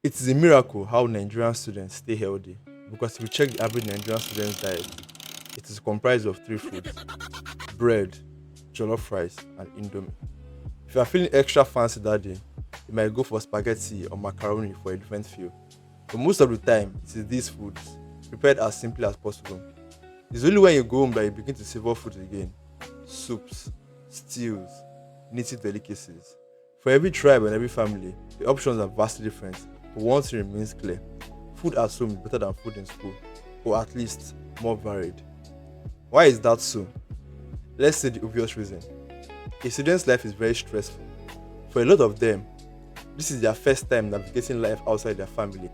It is a miracle how Nigerian students stay healthy because if you check the average Nigerian student's diet, it is comprised of three foods: bread, jollof rice, and indomie. If you are feeling extra fancy that day, you might go for spaghetti or macaroni for a different feel. But most of the time, it is these foods, prepared as simply as possible. It's only when you go home that you begin to savor food again: soups, stews, native delicacies. For every tribe and every family, the options are vastly different, but one thing remains clear: food at home is better than food in school, or at least more varied. Why is that so? Let's say the obvious reason. A student's life is very stressful. For a lot of them, this is their first time navigating life outside their family.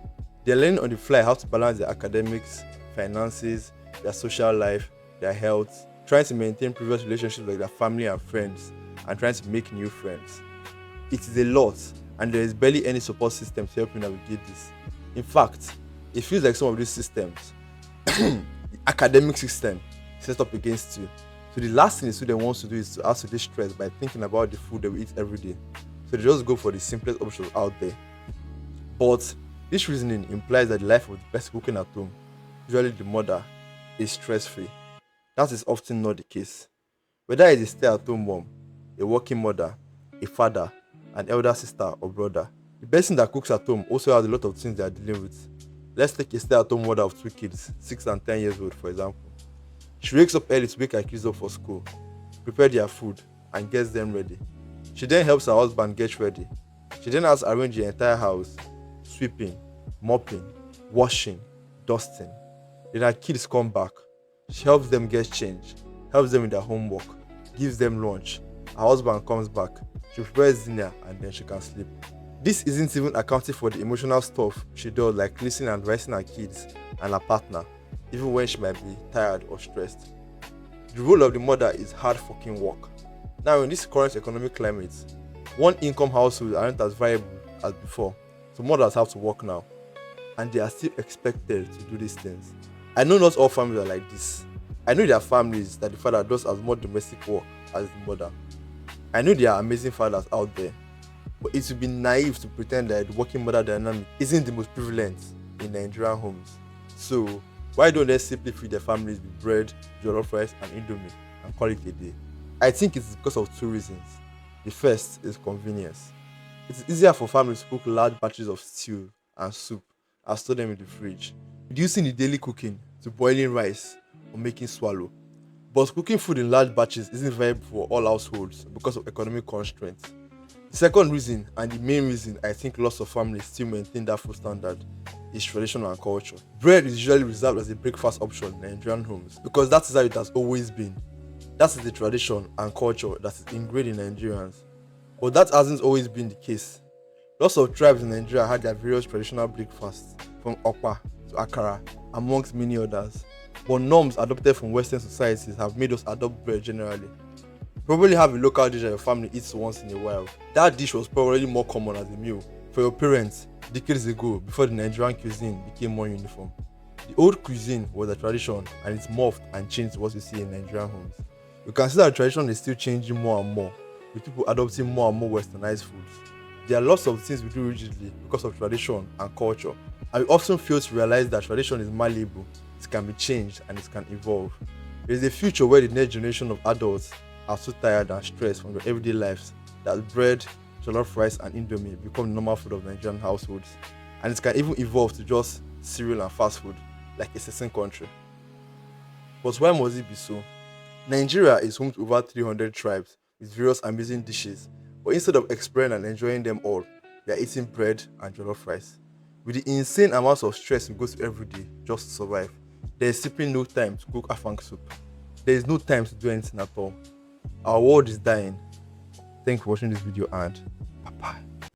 They're learning on the fly how to balance their academics, finances, their social life, their health, trying to maintain previous relationships with their family and friends, and trying to make new friends. It is a lot, and there is barely any support system to help you navigate this. In fact, it feels like some of these systems, the academic system, is set up against you. So the last thing a student wants to do is to add to this stress by thinking about the food they will eat every day. So they just go for the simplest options out there. But this reasoning implies that the life of the person cooking at home, usually the mother, is stress free. That is often not the case. Whether it's a stay at home mom, a working mother, a father, an elder sister or brother, the person that cooks at home also has a lot of things they are dealing with. Let's take a stay at home mother of two kids, 6 and 10 years old, for example. She wakes up early to wake her kids up for school, prepare their food, and gets them ready. She then helps her husband get ready. She then has to arrange the entire house: sweeping, mopping, washing, dusting. Then her kids come back. She helps them get changed, helps them with their homework, gives them lunch. Her husband comes back. She prepares dinner and then she can sleep. This isn't even accounting for the emotional stuff she does, like listening and advising her kids and her partner, even when she might be tired or stressed. The role of the mother is hard fucking work. Now, in this current economic climate, one income households aren't as viable as before, so mothers have to work now, and they are still expected to do these things. I know not all families are like this. I know there are families that the father does as much domestic work as the mother. I know there are amazing fathers out there, but it would be naive to pretend that the working mother dynamic isn't the most prevalent in Nigerian homes. So, why don't they simply feed their families with bread, jollof rice, and indomie and call it a day? I think it's because of two reasons. The first is convenience. It's easier for families to cook large batches of stew and soup and store them in the fridge, reducing the daily cooking to boiling rice or making swallow. But cooking food in large batches isn't viable for all households because of economic constraints. The second reason, and the main reason I think lots of families still maintain that food standard, is tradition and culture. Bread is usually reserved as a breakfast option in Nigerian homes because that is how it has always been. That is the tradition and culture that is ingrained in Nigerians. But that hasn't always been the case. Lots of tribes in Nigeria had their various traditional breakfasts, from okpa to akara, amongst many others. But norms adopted from Western societies have made us adopt bread generally. You probably have a local dish that your family eats once in a while. That dish was probably more common as a meal for your parents decades ago, before the Nigerian cuisine became more uniform. The old cuisine was a tradition, and it's morphed and changed to what we see in Nigerian homes. You can see that the tradition is still changing more and more, with people adopting more and more westernized foods. There are lots of things we do rigidly because of tradition and culture, and we often fail to realize that tradition is malleable, it can be changed, and it can evolve. There is a future where the next generation of adults are so tired and stressed from their everyday lives that bread, jollof rice, and indomie become the normal food of Nigerian households, and it can even evolve to just cereal and fast food like a certain country. But why must it be so? Nigeria is home to over 300 tribes with various amazing dishes, but instead of exploring and enjoying them all, we are eating bread and jollof rice. With the insane amounts of stress we go through every day just to survive, there is simply no time to cook afang soup. There is no time to do anything at all. Our world is dying. Thanks for watching this video, and